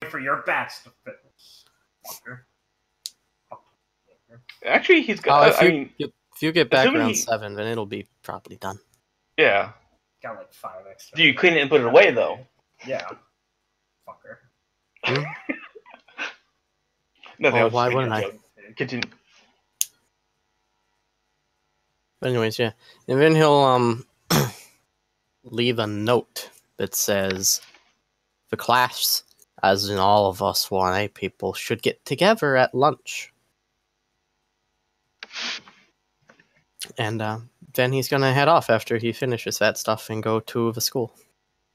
for your bats to finish. Fucker. Actually, he's got. If you get back assuming around he- 7, then it'll be probably done. Yeah. Got like 5 extra. Do you clean it and put it away though? Yeah. Fucker. Nothing else. Why wouldn't I? Joke. Continue. But anyways, yeah. And then he'll leave a note that says the class, as in all of us 1A people, should get together at lunch. And then he's gonna head off after he finishes that stuff and go to the school.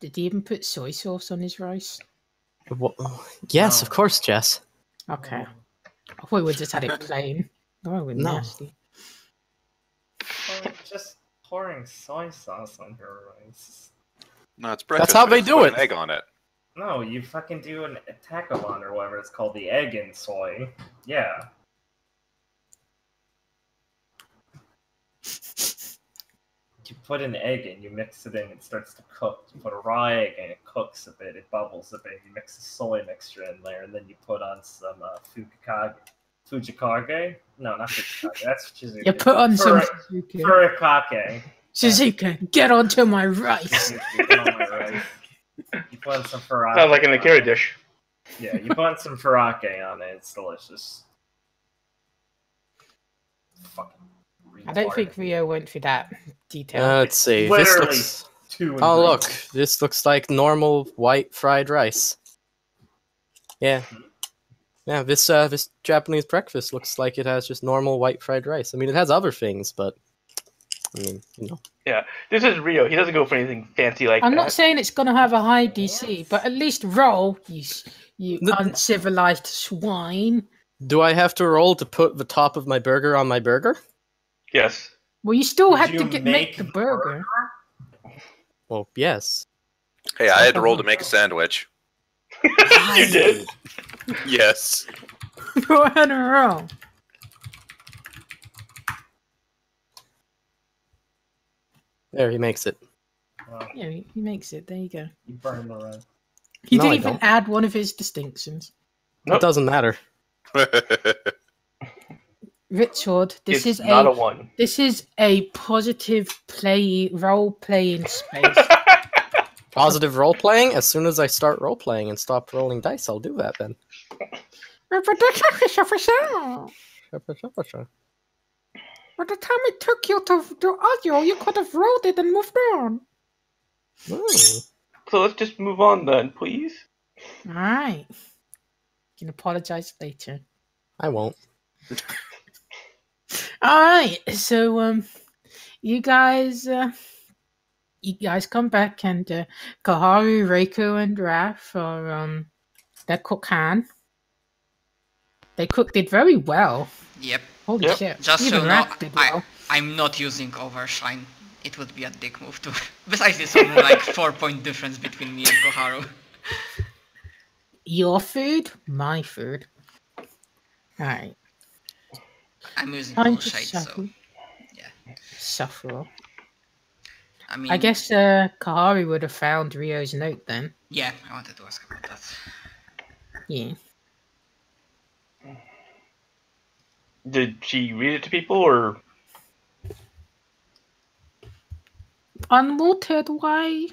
Did he even put soy sauce on his rice? Well, yes, No. of course, Jess. Okay. I thought we just had it plain. Oh, we're No. nasty. Well, just pouring soy sauce on your rice. No, it's breakfast. That's how but they it's do put it. An egg on it. No, you fucking do an tacomon or whatever it's called, the egg and soy. Yeah. You put an egg in, you mix it in, it starts to cook. You put a raw egg and it cooks a bit, it bubbles a bit. You mix the soy mixture in there, and then you put on some fujikage? No, not fujikage. That's Shizuka. You put on some Shizuka. Furikake. Shizuka, get onto my rice. You put on my rice. You put on some furikake. Sounds like an Akira dish. Yeah, you put some furikake on it. It's delicious. Fucking I don't think Rio went through that detail. Let's see. This Literally looks... 2 Oh, look. ingredients. This looks like normal white fried rice. Yeah. Yeah, this Japanese breakfast looks like it has just normal white fried rice. I mean, it has other things, but... I mean, you know. Yeah, this is Rio. He doesn't go for anything fancy like I'm that. not saying it's going to have a high DC, but at least roll, you uncivilized swine. Do I have to roll to put the top of my burger on my burger? Yes. Well, you still Did had you to make the burger. Well, yes. Hey, I had to roll to make a sandwich. You did? Yes. Go ahead and roll. There, he makes it. Well, Yeah, he makes it. There you go. you burn the rest. He No, didn't I even don't. add one of his distinctions. Nope. It doesn't matter. Richard, It's not a 1. this is a positive role playing space. Positive role-playing? As soon as I start role-playing and stop rolling dice, I'll do that then. By the time it took you to do audio, you could have rolled it and moved on. So let's just move on then, please. Alright. You can apologize later. I won't. Alright, so you guys come back and Kaharu, Reiko, and Raph are they cook Han. They cooked it very well. Yep. Holy Yep. shit. Just so Even you know, Raph did well. I'm not using Overshine. It would be a dick move to. Besides, it's only like 4-point difference between me and Koharu. Your food, my food. Alright. I'm using Time full to shade, so shuffle. yeah. Shuffle. I mean, I guess Kaharu would have found Rio's note then. Yeah, I wanted to ask about that. Yeah. Did she read it to people, or Unmuted, why?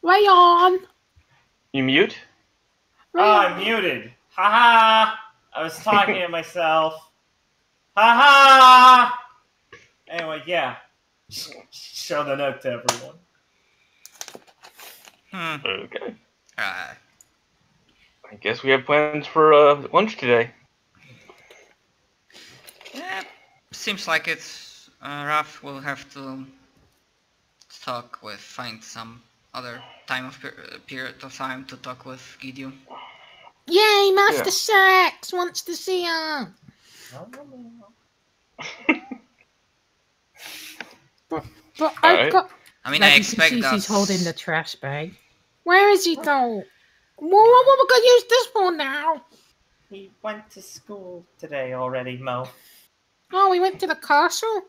Rayon! you mute? Oh, I'm muted. Haha! I was talking to myself. Haha! Anyway, yeah. Show the note to everyone. Okay. Uh, I guess we have plans for lunch today. yeah, seems like it's Raph will have to find some other period of time to talk with Gideon. Yay, Master Yeah. Shax wants to see her! But I've Alright. got... I mean, Like, I you can expect see that. she's holding the trash bag. Where is he though? Well, we're gonna use this one now. He went to school today already, Mo. Oh, we went to the castle?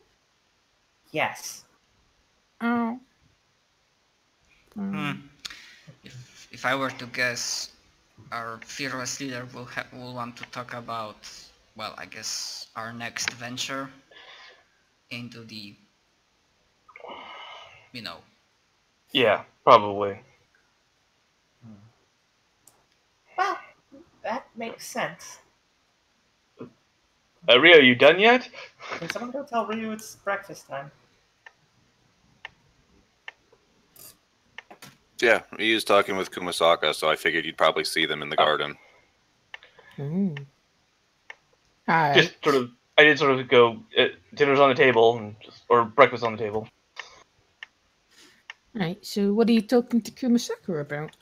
Yes. Oh. If if I were to guess, our fearless leader will want to talk about, well, I guess our next venture into the, you know. Yeah, probably. Well, that makes sense. Rio, you done yet? Can someone go tell Ryu it's breakfast time? Yeah, he was talking with Kumasaka, so I figured you'd probably see them in the garden. Alright. Just sort of, I did sort of go, dinner's on the table, or breakfast on the table. Right, so what are you talking to Kumasaka about?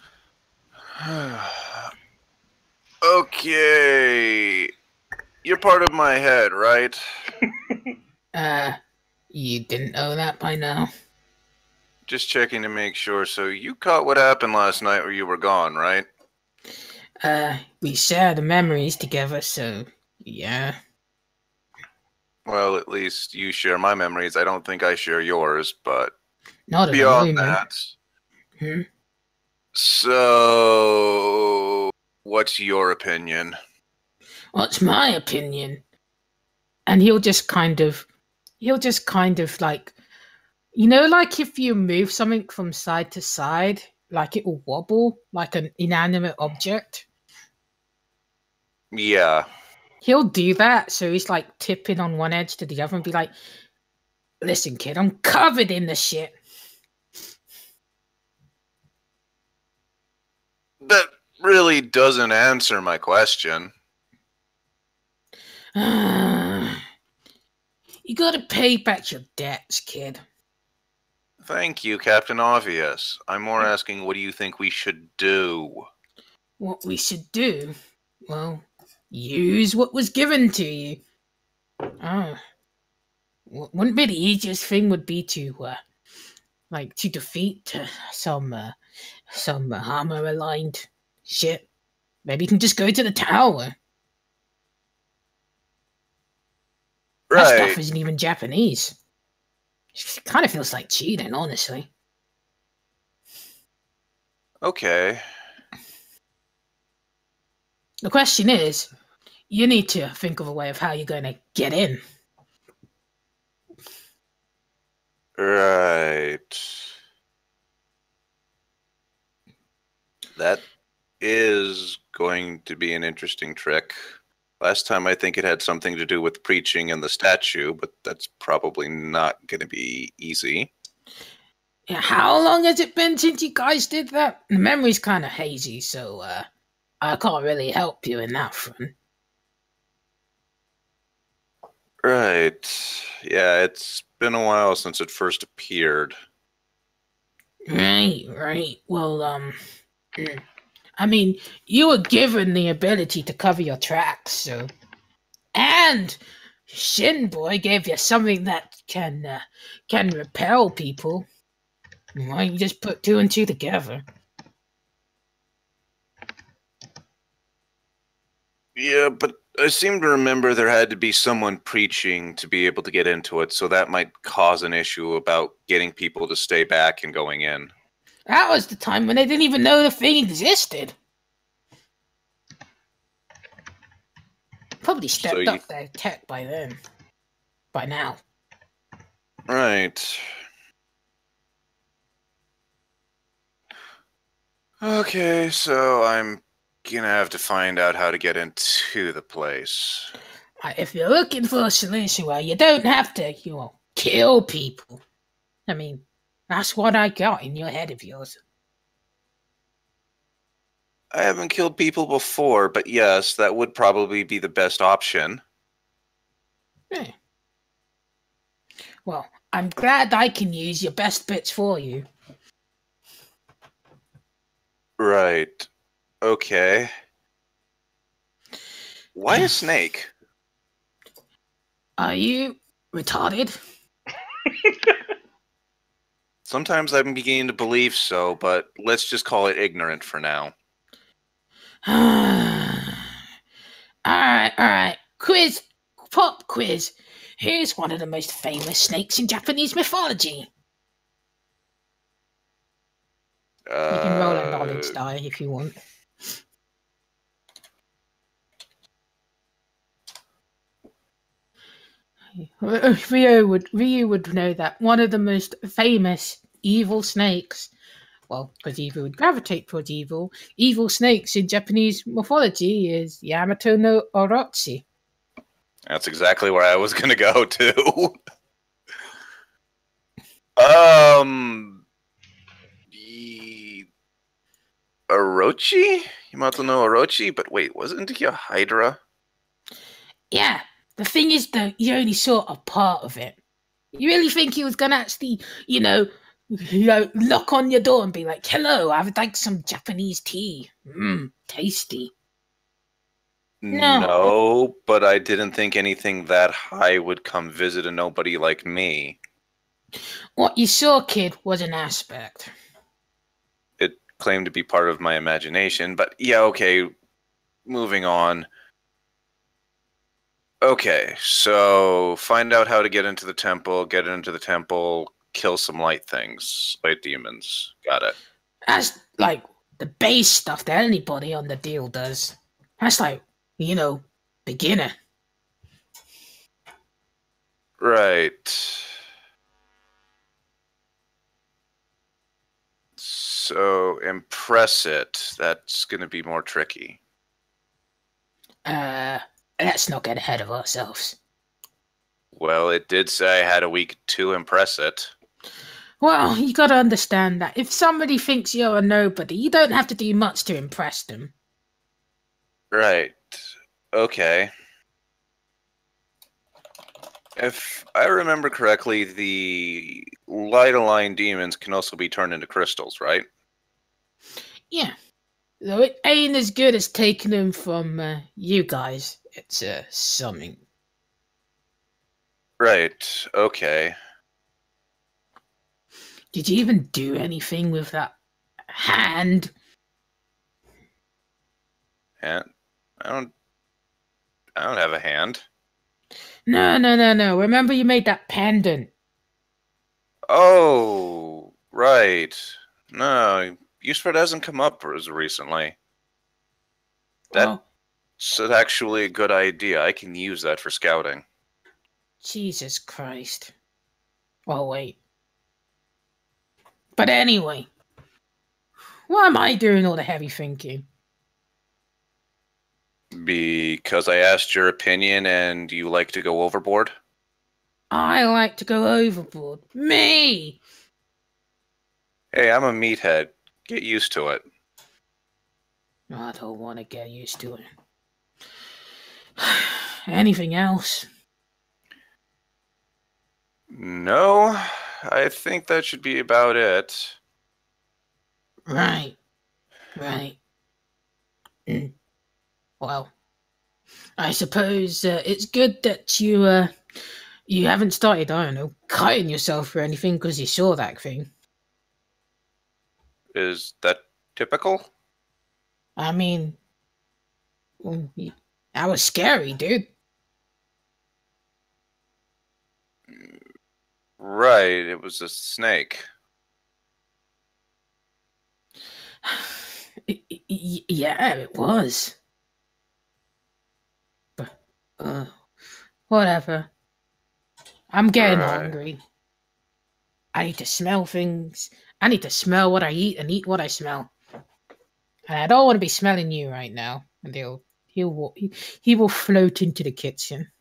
Okay. You're part of my head, right? You didn't know that by now? Just checking to make sure. So you caught what happened last night where you were gone, right? We share the memories together, so yeah. Well, at least you share my memories. I don't think I share yours, but Not at the beyond moment. that. Hmm? So, what's your opinion? What's my opinion? And he'll just kind of like, you know, like if you move something from side to side, like it will wobble like an inanimate object. Yeah. He'll do that, so he's like tipping on one edge to the other and be like, listen, kid, I'm covered in the shit. That really doesn't answer my question. You gotta pay back your debts, kid. Thank you, Captain Obvious. I'm more asking, what do you think we should do? What we should do? Well, use what was given to you. Wouldn't be the easiest thing would be to defeat some armor-aligned shit. Maybe you can just go to the tower. That Right. stuff isn't even Japanese. It kind of feels like cheating, honestly. Okay. The question is, you need to think of a way of how you're going to get in. Right. That is going to be an interesting trick. Last time I think it had something to do with preaching and the statue, but that's probably not going to be easy. Yeah, how long has it been since you guys did that? The memory's kind of hazy, so I can't really help you in that front. Right. Yeah, it's been a while since it first appeared. Right. Well, I mean, you were given the ability to cover your tracks, so... And Shin Boy gave you something that can repel people. Why don't you just put two and two together? Yeah, but I seem to remember there had to be someone preaching to be able to get into it, so that might cause an issue about getting people to stay back and going in. That was the time when they didn't even know the thing existed. Probably stepped up their tech by then. By now. Right. Okay, so I'm gonna have to find out how to get into the place. If you're looking for a solution where you don't have to, kill people. I mean, that's what I got in your head of yours. I haven't killed people before, but yes, that would probably be the best option. Yeah. Well, I'm glad I can use your best bits for you. Right. Okay. Why a snake? Are you retarded? Sometimes I'm beginning to believe so, but let's just call it ignorant for now. Alright. Pop quiz. Here's one of the most famous snakes in Japanese mythology. You can roll a knowledge die if you want. Ryu would know that one of the most famous evil snakes, well, because evil would gravitate towards evil snakes in Japanese mythology is Yamato no Orochi. That's exactly where I was going to go, too. Orochi? Yamato no Orochi? But wait, wasn't he a Hydra? Yeah, the thing is that you only saw a part of it. You really think he was gonna actually, knock on your door and be like, "Hello, I would like some Japanese tea. Tasty." No, but I didn't think anything that high would come visit a nobody like me. What you saw, kid, was an aspect. It claimed to be part of my imagination, but yeah, okay. Moving on. Okay, so find out how to get into the temple, kill some light things, light demons. Got it. That's like the base stuff that anybody on the deal does. That's like, beginner. Right. So impress it. That's going to be more tricky. Let's not get ahead of ourselves. Well, it did say I had a week to impress it. Well, you gotta understand that if somebody thinks you're a nobody, you don't have to do much to impress them. Right. Okay. If I remember correctly, the light-aligned demons can also be turned into crystals, right? Yeah. Though it ain't as good as taking them from you guys. It's something. Right. Okay. Did you even do anything with that hand? And I don't have a hand. No. Remember you made that pendant. Oh, right. No, use for it hasn't come up as recently. That's actually a good idea. I can use that for scouting. Jesus Christ. Oh, wait. But anyway, why am I doing all the heavy thinking? Because I asked your opinion and you like to go overboard? I like to go overboard. Me! Hey, I'm a meathead. Get used to it. I don't want to get used to it. Anything else? No, I think that should be about it. Right. Well, I suppose it's good that you haven't started, I don't know, cutting yourself or anything because you saw that thing. Is that typical? I mean, that was scary, dude. Right, it was a snake. Yeah, it was. But, whatever. I'm getting hungry. I need to smell things. I need to smell what I eat and eat what I smell. And I don't want to be smelling you right now. And he will float into the kitchen.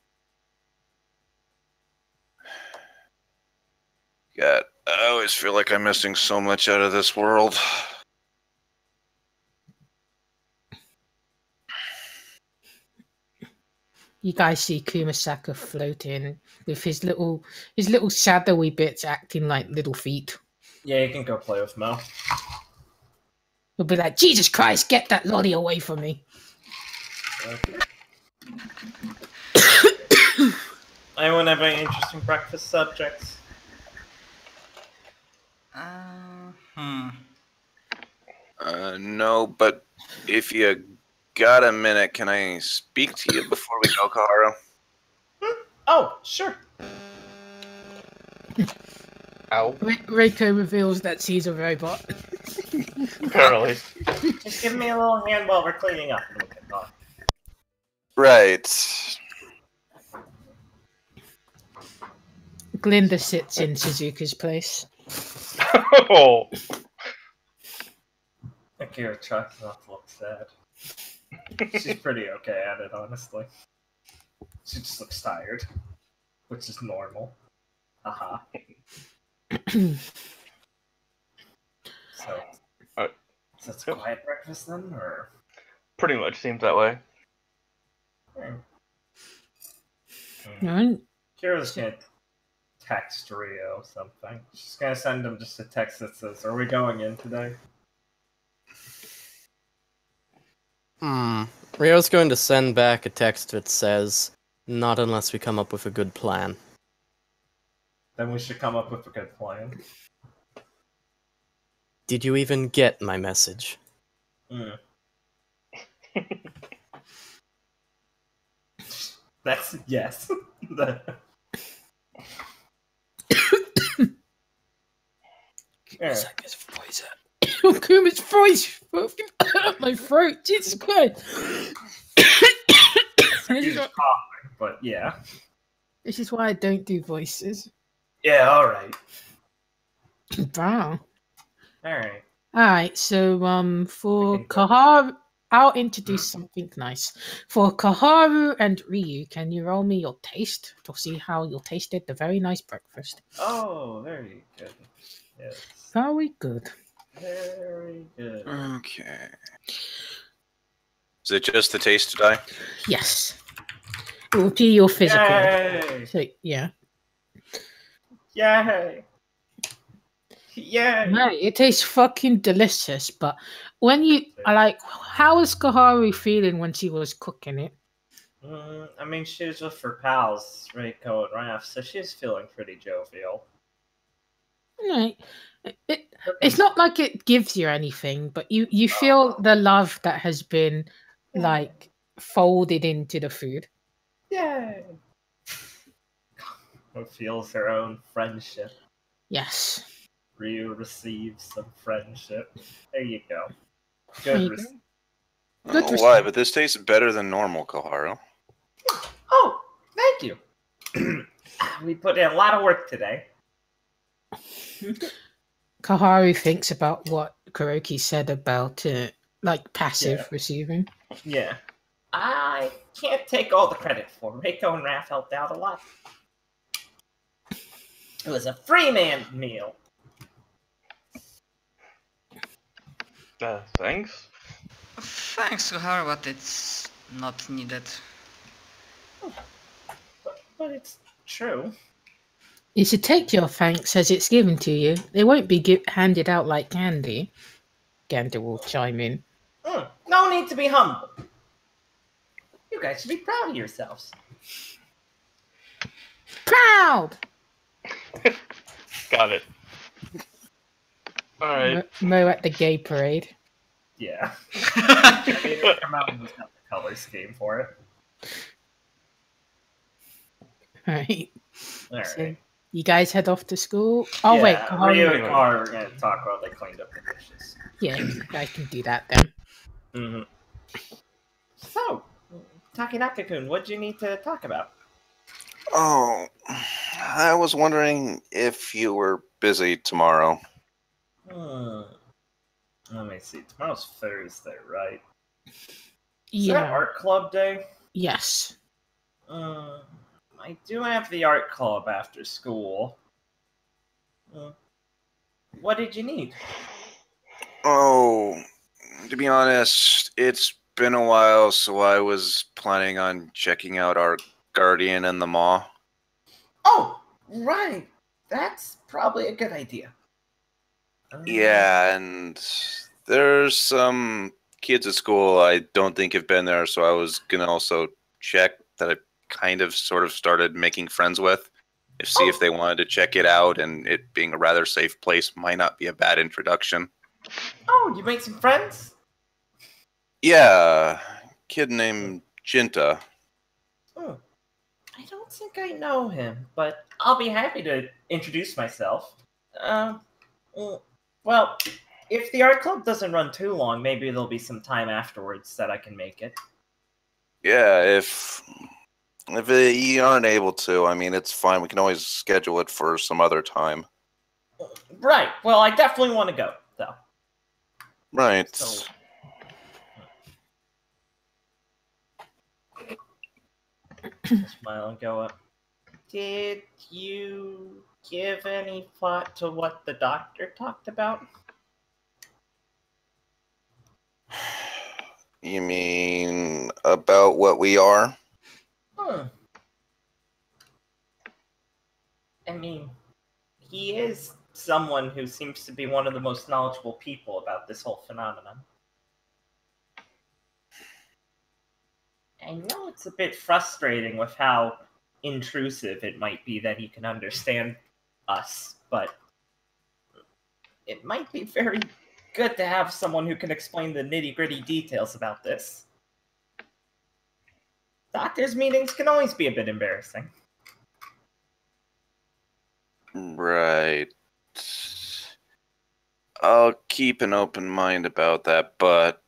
God, I always feel like I'm missing so much out of this world. You guys see Kumasaka floating with his little shadowy bits acting like little feet. Yeah, you can go play with Mo. He'll be like, Jesus Christ, get that lolly away from me. Okay. Anyone have any interesting breakfast subjects? No, but if you got a minute, can I speak to you before we go, Kaharu? Oh, sure. Ow. Reiko reveals that she's a robot. Apparently. Just give me a little hand while we're cleaning up, and we can talk. Right. Glinda sits in Suzuka's place. Oh. Akira tries not to look sad. She's pretty okay at it, honestly. She just looks tired, which is normal. Haha. So, Alright. so it's a quiet breakfast then, or? Pretty much seems that way. No, Kira's gonna text Rio something. She's gonna send him just a text that says, "Are we going in today?" Rio's going to send back a text that says, "Not unless we come up with a good plan." Then we should come up with a good plan. Did you even get my message? That's yes. Yeah. his voice. Kuma's voice. My throat. Jesus Christ. He's coughing, but yeah. This is why I don't do voices. Yeah. All right. Wow. All right. Alright, so for Kaharu, I'll introduce something nice. For Kaharu and Ryu, can you roll me your taste to see how you tasted the very nice breakfast? Oh, very good. Yes. Very good. Very good. Okay. Is it just the taste die? Yes. It will be your physical. Yay! So, yeah. Yay! Yay! No, it tastes fucking delicious, but when you are like, how was Kaharu feeling when she was cooking it? I mean, she was with her pals, Reiko and Raph, so she's feeling pretty jovial. No, it's not like it gives you anything, but you feel the love that has been like folded into the food. Yay! Who feels her own friendship. Yes. Ryu receives some friendship. There you go. There you Good. go. I Good don't know why, but this tastes better than normal, Kaharu. Oh, thank you. We put in a lot of work today. Kaharu thinks about what Kuroki said about like passive receiving. Yeah. I can't take all the credit for it. Reiko and Raph helped out a lot. It was a free man meal. Thanks. Thanks, Kaharu, but it's not needed. But it's true. You should take your thanks as it's given to you. They won't be handed out like candy. Gander will chime in. No need to be humble. You guys should be proud of yourselves. Proud! Got it. Alright. Mo at the gay parade. Yeah. Come out and got the color scheme for it. Alright. Alright. So, you guys head off to school? Oh, yeah, wait. Ryu and Kaharu are going to talk while they cleaned up the dishes. Yeah, you guys can do that then. Mm-hmm. So, Takenaka-kun, what do you need to talk about? Oh, I was wondering if you were busy tomorrow. Let me see. Tomorrow's Thursday, right? Is Yeah. that art club day? Yes. I do have the art club after school. What did you need? Oh, to be honest, it's been a while, so I was planning on checking out our Guardian and the Maw. Oh, right. That's probably a good idea. Yeah, and there's some kids at school I don't think have been there, so I was going to also check that I kind of sort of started making friends with. See if they wanted to check it out, and it being a rather safe place might not be a bad introduction. Oh, you made some friends? Yeah, kid named Jinta. I don't think I know him, but I'll be happy to introduce myself. Uh, mm, well, if the art club doesn't run too long, maybe there'll be some time afterwards that I can make it. Yeah, if you aren't able to, I mean, it's fine. We can always schedule it for some other time. Right. Well, I definitely want to go, though. Right. So, smile and go up. Did you give any thought to what the doctor talked about? You mean about what we are? Hmm. I mean, he is someone who seems to be one of the most knowledgeable people about this whole phenomenon. I know it's a bit frustrating with how intrusive it might be that he can understand us, but it might be very good to have someone who can explain the nitty-gritty details about this. Doctors' meetings can always be a bit embarrassing. Right. I'll keep an open mind about that, but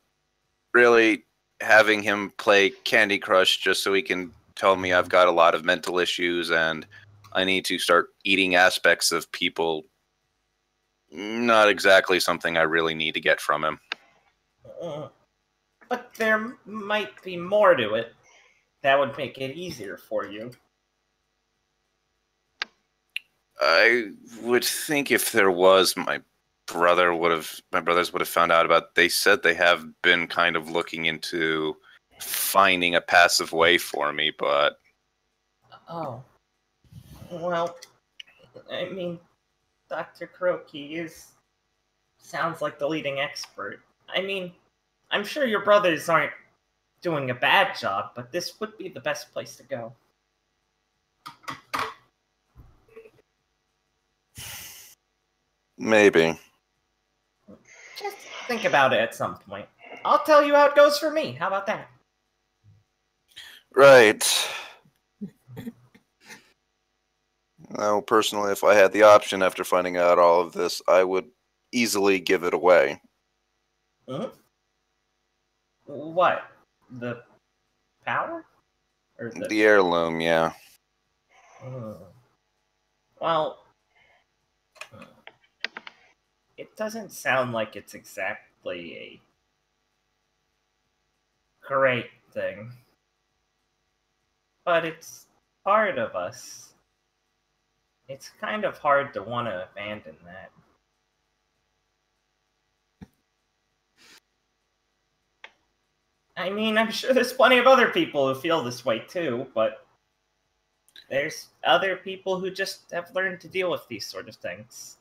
really having him play Candy Crush just so he can tell me I've got a lot of mental issues and I need to start eating aspects of people, not exactly something I really need to get from him. But there might be more to it that would make it easier for you. I would think if there was, my brothers would have found out about it. They said they have been kind of looking into finding a passive way for me, but Oh. Well, I mean, Dr. Kuroki sounds like the leading expert. I mean, I'm sure your brothers aren't doing a bad job, but this would be the best place to go. maybe. Just think about it at some point. I'll tell you how it goes for me. How about that? Right. Now, personally, if I had the option after finding out all of this, I would easily give it away. Hmm? What? The power? Or the... The heirloom, yeah. Well, it doesn't sound like it's exactly a great thing. But it's part of us. It's kind of hard to want to abandon that. I mean, I'm sure there's plenty of other people who feel this way too, but there's other people who just have learned to deal with these sort of things.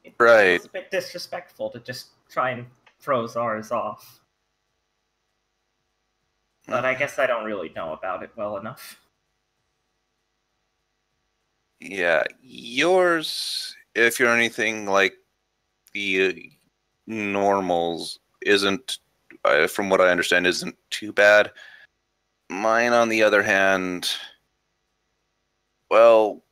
It Right. feels a bit disrespectful to just try and throw ours off. But I guess I don't really know about it well enough. Yeah, yours, if you're anything like the normals, isn't, from what I understand, isn't too bad. Mine, on the other hand, well,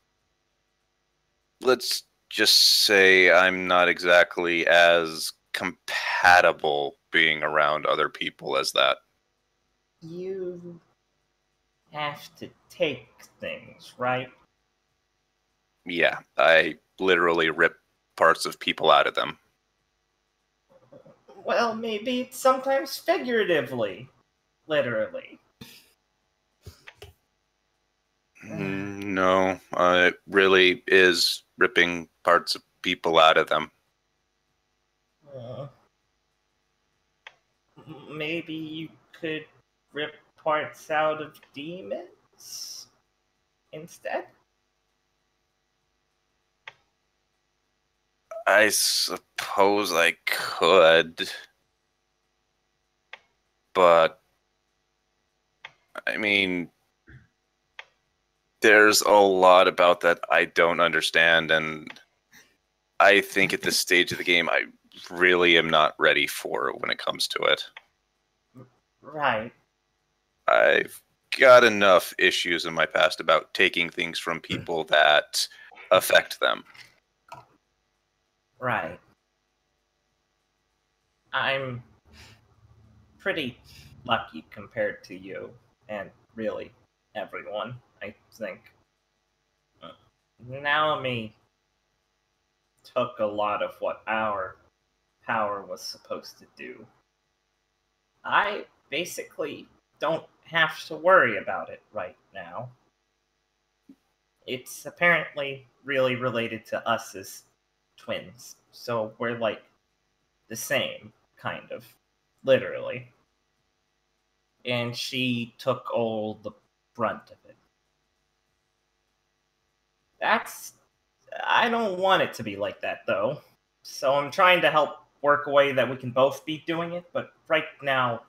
let's just say I'm not exactly as compatible being around other people as that. You have to take things, right? Yeah, I literally rip parts of people out of them. Well, maybe sometimes figuratively. Literally. No, it really is ripping parts of people out of them. Maybe you could rip parts out of demons instead? I suppose I could, but I mean, there's a lot about that I don't understand, and I think at this stage of the game, I really am not ready for it when it comes to it. Right. I've got enough issues in my past about taking things from people that affect them. Right. I'm pretty lucky compared to you, and really everyone, I think. Naomi took a lot of what our power was supposed to do. I basically don't have to worry about it right now. It's apparently really related to us as twins, so we're like the same, kind of, literally. And she took all the brunt of it. That's. I don't want it to be like that, though. So I'm trying to help work a way that we can both be doing it, but right now.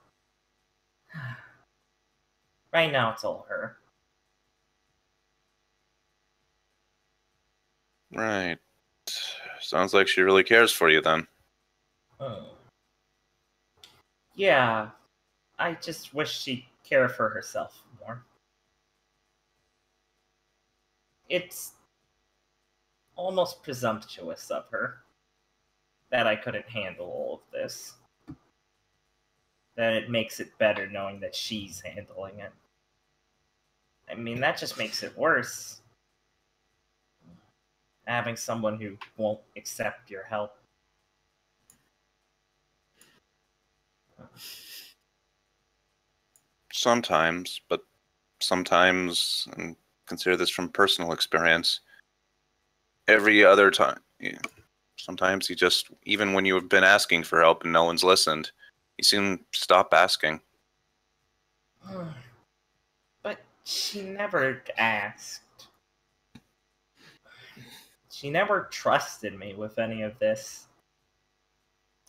Right now, it's all her. Right. Sounds like she really cares for you then. Yeah, I just wish she'd care for herself more. It's almost presumptuous of her that I couldn't handle all of this. That it makes it better knowing that she's handling it. I mean, that just makes it worse. Having someone who won't accept your help. Sometimes, but sometimes, and consider this from personal experience, every other time, sometimes you just, even when you've been asking for help and no one's listened, you soon stop asking. But she never asked. She never trusted me with any of this.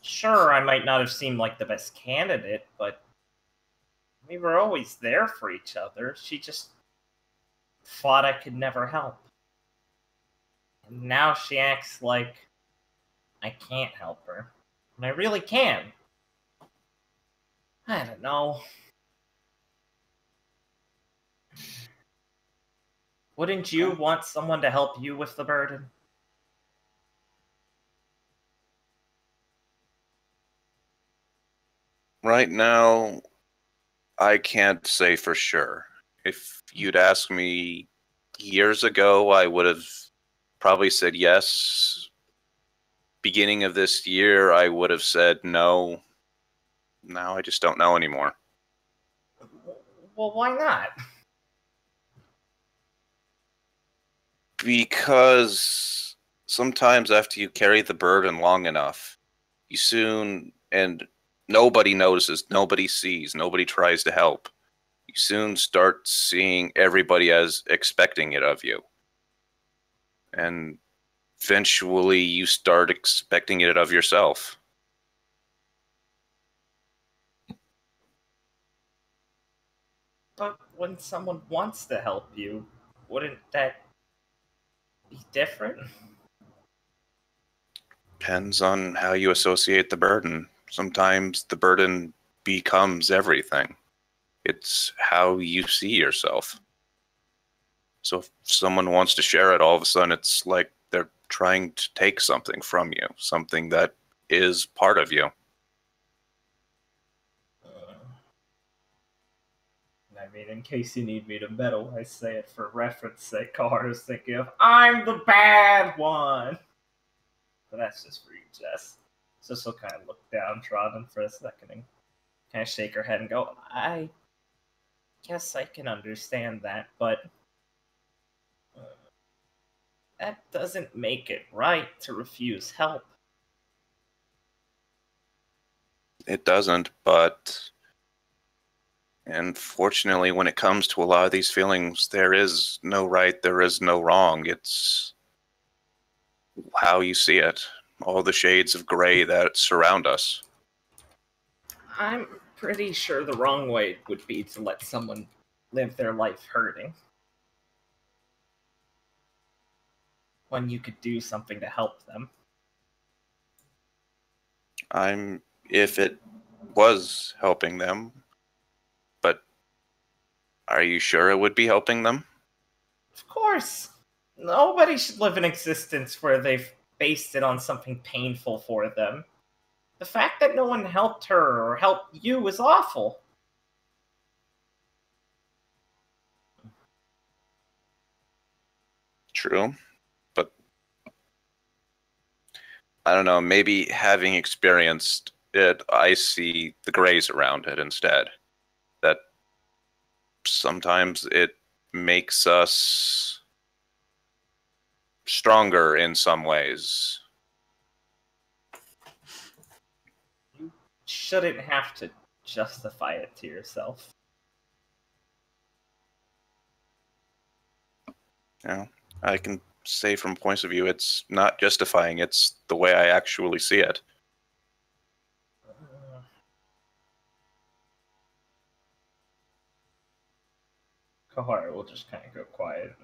Sure, I might not have seemed like the best candidate, but we were always there for each other. She just thought I could never help. And now she acts like I can't help her. And I really can. I don't know. Wouldn't you want someone to help you with the burden? Right now, I can't say for sure. If you'd asked me years ago, I would have probably said yes. Beginning of this year, I would have said no. Now I just don't know anymore. Well, why not? Because sometimes after you carry the burden long enough, you soon, and nobody notices, nobody sees, nobody tries to help, you soon start seeing everybody as expecting it of you. And eventually you start expecting it of yourself. But when someone wants to help you, wouldn't that be different? Depends on how you associate the burden. Sometimes the burden becomes everything. It's how you see yourself. So if someone wants to share it, all of a sudden it's like they're trying to take something from you, something that is part of you. I mean, in case you need me to meddle, I say it for reference sake. I was thinking of, I'm the bad one! But that's just for you, Jess. So she'll kind of look downtrodden for a second and kind of shake her head and go, I guess I can understand that, but that doesn't make it right to refuse help. It doesn't, but unfortunately, when it comes to a lot of these feelings, there is no right, there is no wrong. It's how you see it, all the shades of gray that surround us. I'm pretty sure the wrong way would be to let someone live their life hurting. When you could do something to help them. If it was helping them, but are you sure it would be helping them? Of course! Nobody should live an existence where they've based it on something painful for them. The fact that no one helped her or helped you is awful. True, but I don't know, maybe having experienced it, I see the grays around it instead. That sometimes it makes us stronger in some ways. You shouldn't have to justify it to yourself. Yeah, I can say from points of view it's not justifying, it's the way I actually see it. Kahara will just kind of go quiet.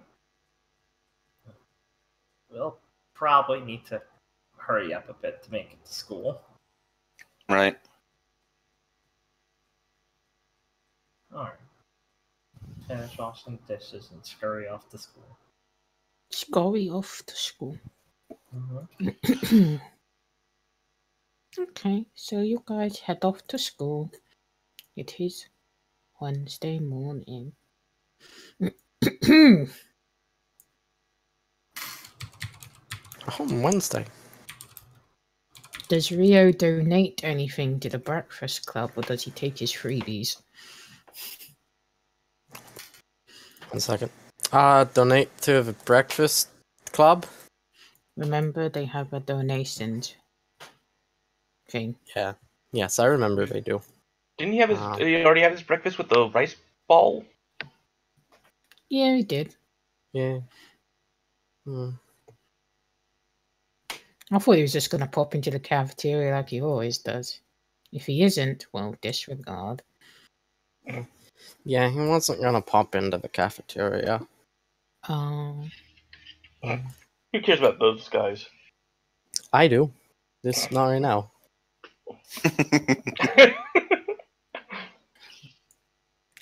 We'll probably need to hurry up a bit to make it to school. Right. Alright. Finish off some dishes and scurry off to school. Scurry off to school. Mm-hmm. Okay, so you guys head off to school. It is Wednesday morning. Oh, Wednesday. Does Rio donate anything to the Breakfast Club, or does he take his freebies? 1 second. Donate to the Breakfast Club? Remember, they have a donations thing. Yeah. Yes, I remember they do. Didn't he have his? Did he already have his breakfast with the rice ball? Yeah, he did. Yeah. Hmm. I thought he was just going to pop into the cafeteria like he always does. If he isn't, well, disregard. Yeah, he wasn't gonna pop into the cafeteria. Oh. Who cares about those guys? I do. This not right now.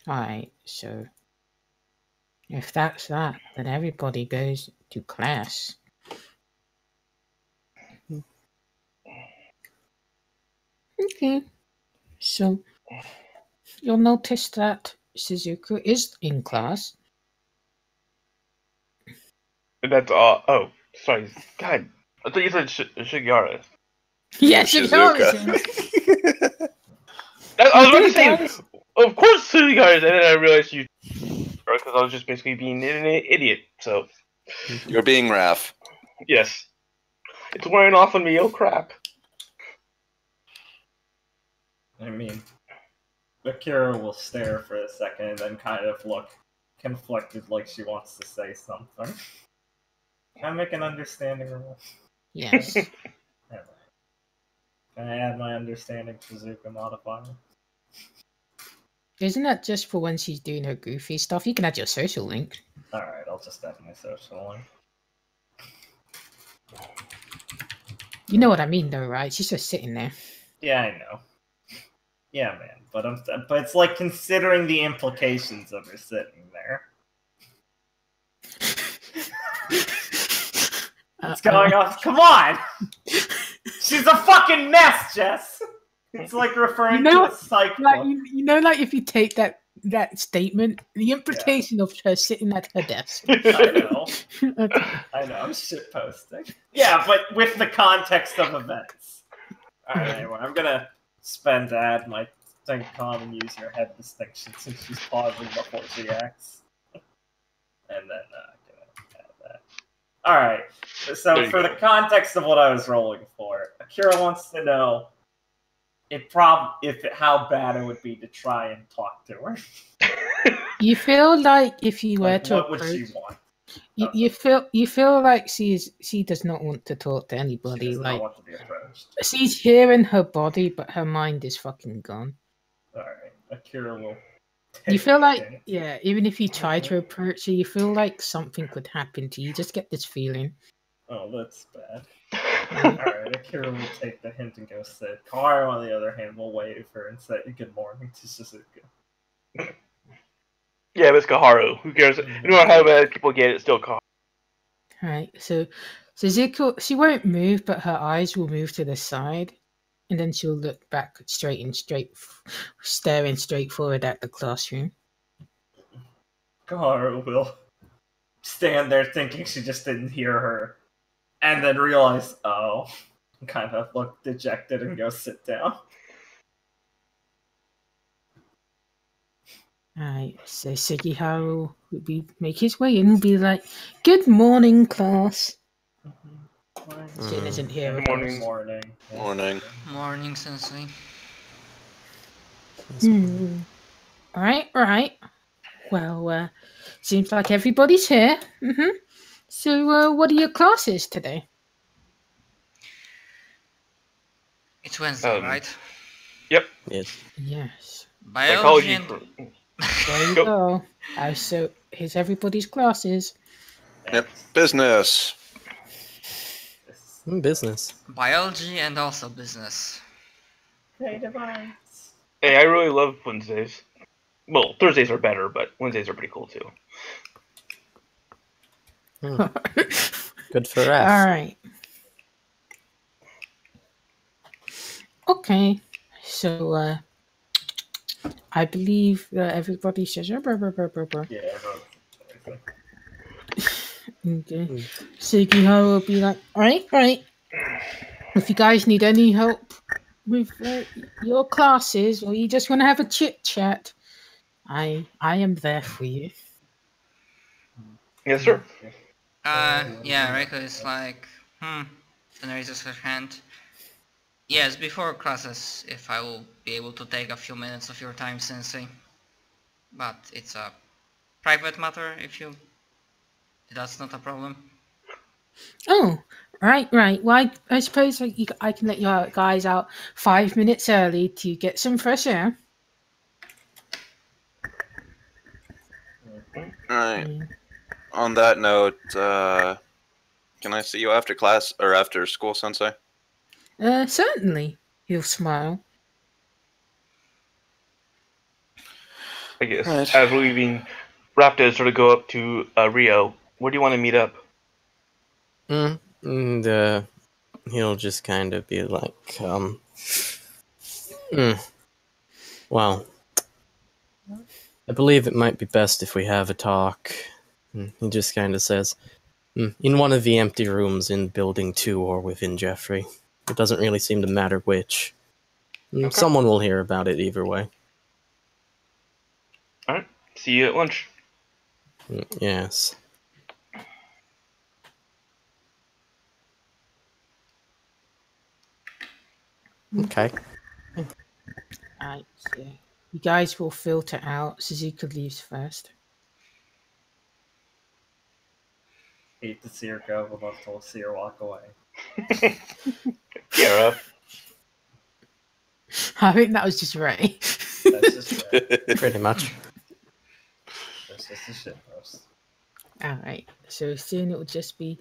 Alright, so if that's that, then everybody goes to class. Okay. So you'll notice that Shizuku is in class. That's oh, sorry. God, I thought you said Shigeru. Yes, Shizuka. I was about to say, of course Shigeru, and then I realized you, because I was just basically being an idiot. So You're being Raph. yes, it's wearing off on me. Oh crap! I mean, Akira will stare for a second and then kind of look conflicted like she wants to say something. Can I make an understanding roll? Yes. Alright. Can I add my understanding Shizuka modifier? Isn't that just for when she's doing her goofy stuff? You can add your social link. Alright, I'll just add my social link. You know what I mean, though, right? She's just sitting there. Yeah, I know. Yeah, man, but it's like considering the implications of her sitting there. What's going on? Come on! She's a fucking mess, Jess! It's like referring to a psych Like, book. you know, like if you take that statement, the implication of her sitting at her desk. I know. Okay. I know, I'm shitposting. Yeah, but with the context of events. Alright, anyway, I'm gonna spend to add my think calm and use your head distinction since she's pausing before she acts. And then, gonna add that. Alright, so There you for go. the context of what I was rolling for, Akira wants to know how bad it would be to try and talk to her. You feel like if you were Like, to what would approach, she want? you feel like she does not want to talk to She anybody. does not Like want to be approached. she's here in her body, but her mind is fucking gone. Alright, Akira will. You feel like, take it. yeah, even if you try to approach her, you feel like something could happen to you. You just get this feeling. Oh, that's bad. Alright, Akira will take the hint and go sit. Kawaru, on the other hand, will wave her and say good morning to Shizuka. Yeah, but it's Kaharu. Who cares? No matter how bad people get, it's still Kaharu. Alright, so Suzuko, she won't move, but her eyes will move to the side, and then she'll look back staring straight forward at the classroom. Gar will stand there thinking she just didn't hear her, and then realize, oh, kind of look dejected and go sit down. Alright, so Sugiharu will make his way in and be like, "Good morning, class." Jin isn't here, of Good morning. course. Morning. Morning. Morning, Sensei. Alright. Well, seems like everybody's here. So, what are your classes today? It's Wednesday, Um, right? Yep. Yes. Biology Psychology. and There you Go. go. So, here's everybody's classes. Yep. Business. Business. biology and also business. Creative arts. Hey, I really love Wednesdays. Well, Thursdays are better, but Wednesdays are pretty cool too. Good for F. Alright. Okay. So, I believe everybody says. Yeah, Okay. Sugiharu will be like, alright. If you guys need any help with your classes, or you just want to have a chit chat, I am there for you. Yes, sir. Yeah, Reiko is like, then raises her hand. Yes, before classes, if I will be able to take a few minutes of your time, Sensei. But it's a private matter, that's not a problem. Oh, right. Well, I suppose I can let you guys out 5 minutes early to get some fresh air. Alright. On that note, can I see you after class or after school, Sensei? Certainly. He'll smile. I guess. Right. As we're leaving, Raptor sort of go up to Rio. Where do you want to meet up? And he'll just kind of be like, well, I believe it might be best if we have a talk. He just kind of says, in one of the empty rooms in Building 2 or within Jeffrey. It doesn't really seem to matter which. Okay. Someone will hear about it either way. Alright. See you at lunch. Yes. Okay. Alright, so you guys will filter out. Suzuka leaves first. Hate to see her go, would love to see her walk away. Yeah. I think that was just right. That's just right. Pretty much. That's just a shit post. Alright, so soon it will just be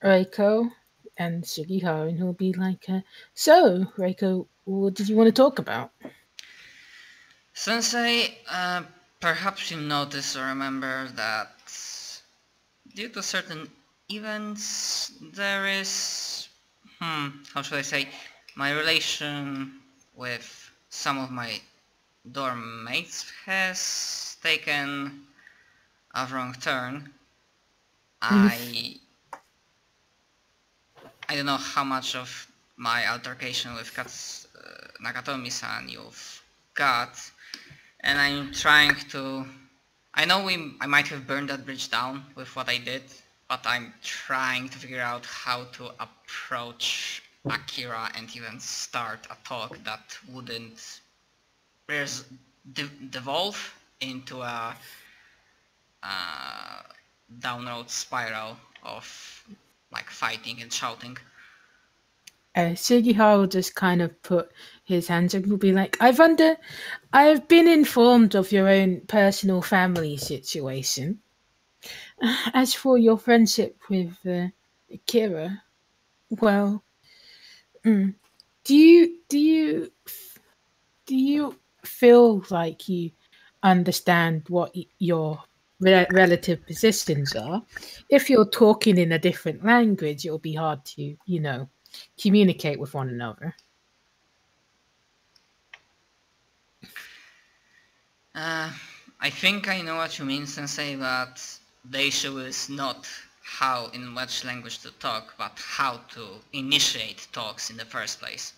Reiko and Sugiharu, and he'll be like, so, Reiko, what did you want to talk about? Sensei, perhaps you notice or remember that due to certain events, there is, how should I say, my relation with some of my dorm mates has taken a wrong turn. I don't know how much of my altercation with Nakatomi-san you've got, and I'm trying to... I know I might have burned that bridge down with what I did, but I'm trying to figure out how to approach Akira and even start a talk that wouldn't devolve into a downward spiral of like fighting and shouting. Sugiharu will just kind of put his hands up and will be like, I've been informed of your own personal family situation. As for your friendship with Akira, well, do you feel like you understand what your relative positions are. If you're talking in a different language, it'll be hard to, communicate with one another. I think I know what you mean, Sensei, but the issue is not how in which language to talk, but how to initiate talks in the first place.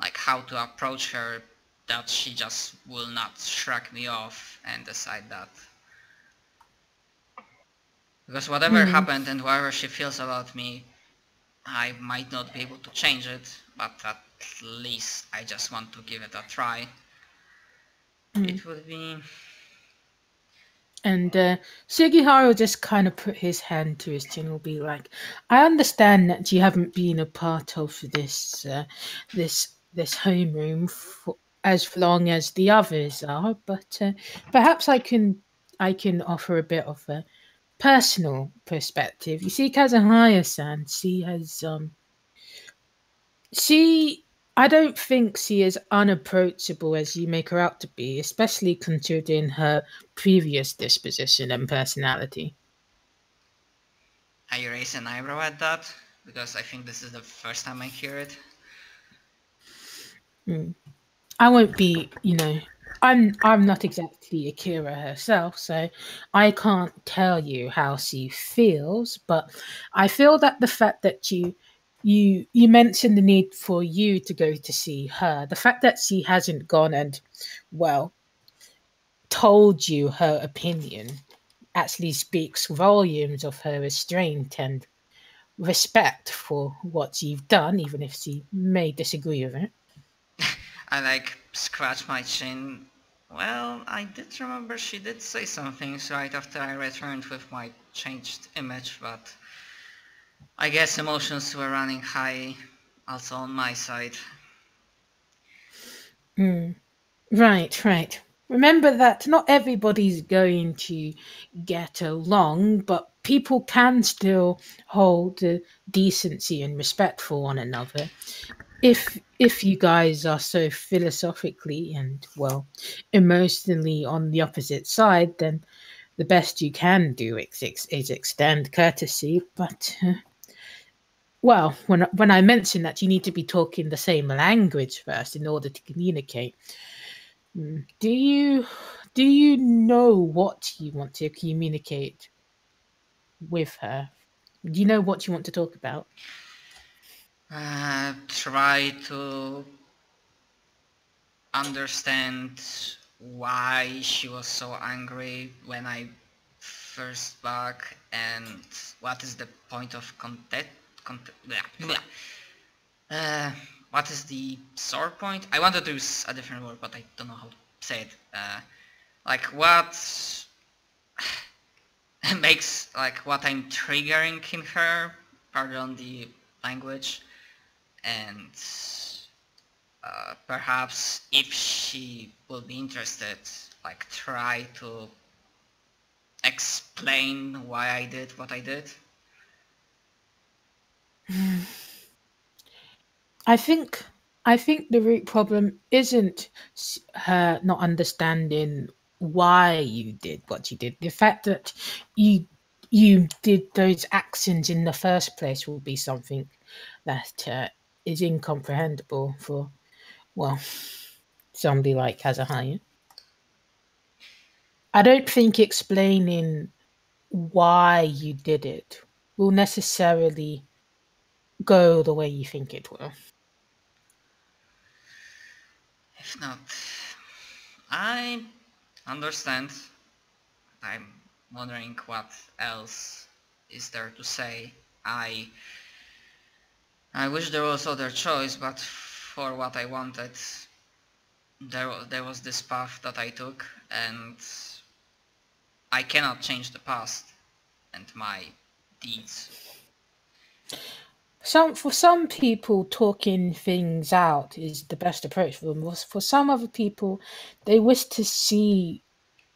Like how to approach her that she just will not shrug me off and decide that. Because whatever happened and whatever she feels about me, I might not be able to change it, but at least I just want to give it a try. It would be... And Sugihara will just kind of put his hand to his chin and will be like, I understand that you haven't been a part of this homeroom for as long as the others are, but perhaps I can offer a bit of a personal perspective. You see, Kazuhaya-san, I don't think she is unapproachable as you make her out to be, especially considering her previous disposition and personality. I raise an eyebrow at that, because I think this is the first time I hear it. I won't be, I'm not exactly Akira herself, so I can't tell you how she feels, but I feel that the fact that you mentioned the need for you to go to see her, the fact that she hasn't gone and, well, told you her opinion actually speaks volumes of her restraint and respect for what you've done, even if she may disagree with it. I scratch my chin. Well, I did remember she did say some things right after I returned with my changed image, but I guess emotions were running high also on my side. Right. Remember that not everybody's going to get along, but people can still hold decency and respect for one another. If you guys are so philosophically and, well, emotionally on the opposite side, then the best you can do is extend courtesy. But well, when I mentioned that you need to be talking the same language first in order to communicate, do you know what you want to communicate with her? Do you know what you want to talk about? Try to understand why she was so angry when I first back, and what is the point of what is the sore point? I wanted to use a different word, but I don't know how to say it. What makes what I'm triggering in her, pardon the language, and perhaps if she will be interested, try to explain why I did what I did. I think the root problem isn't her not understanding why you did what you did. The fact that you did those actions in the first place will be something that is incomprehensible for, well, somebody like Kazuhaya. I don't think explaining why you did it will necessarily go the way you think it will. If not, I understand. I'm wondering what else is there to say. I wish there was other choice, but for what I wanted, there was this path that I took, and I cannot change the past and my deeds. For some people, talking things out is the best approach for them. For some other people, they wish to see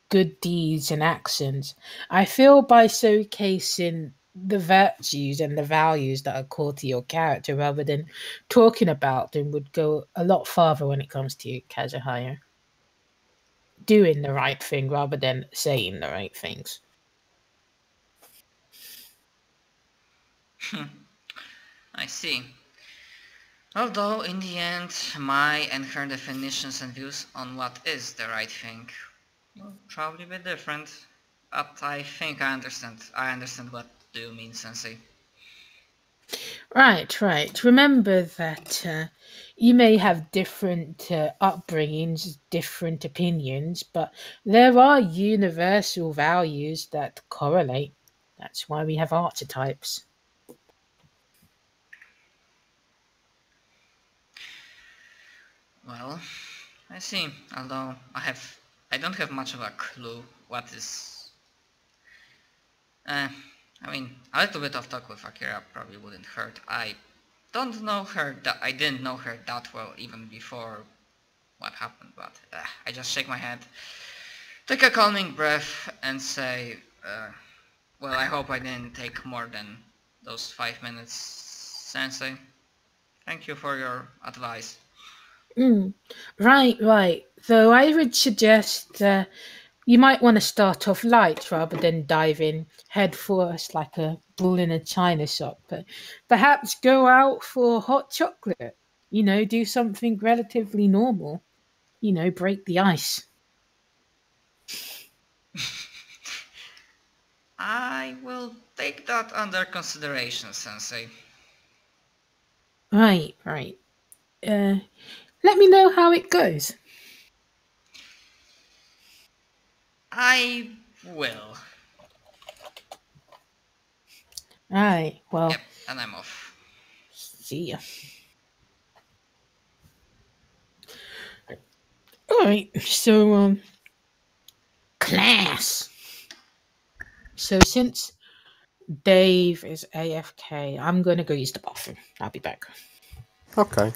good deeds and actions. I feel by showcasing the virtues and the values that are core to your character rather than talking about them would go a lot farther when it comes to Kazuhaya. doing the right thing rather than saying the right things. I see. Although, in the end, my and her definitions and views on what is the right thing will probably be different. But I think I understand. I understand what do you mean, Sensei. Right. Remember that you may have different upbringings, different opinions, but there are universal values that correlate. That's why we have archetypes. Well, I see. Although I don't have much of a clue what is. I mean, a little bit of talk with Akira probably wouldn't hurt. I don't know her. I didn't know her that well even before what happened, but I just shake my head, take a calming breath, and say, "Well, I hope I didn't take more than those 5 minutes, Sensei. Thank you for your advice." Mm. Right. Though I would suggest you might want to start off light rather than dive in head first like a bull in a china shop. But perhaps go out for hot chocolate. Do something relatively normal. Break the ice. I will take that under consideration, Sensei. Right. Let me know how it goes. I will. Right. Well, Yep, and I'm off. see ya. All right. So, class. So since Dave is AFK, I'm gonna go use the bathroom. I'll be back. Okay.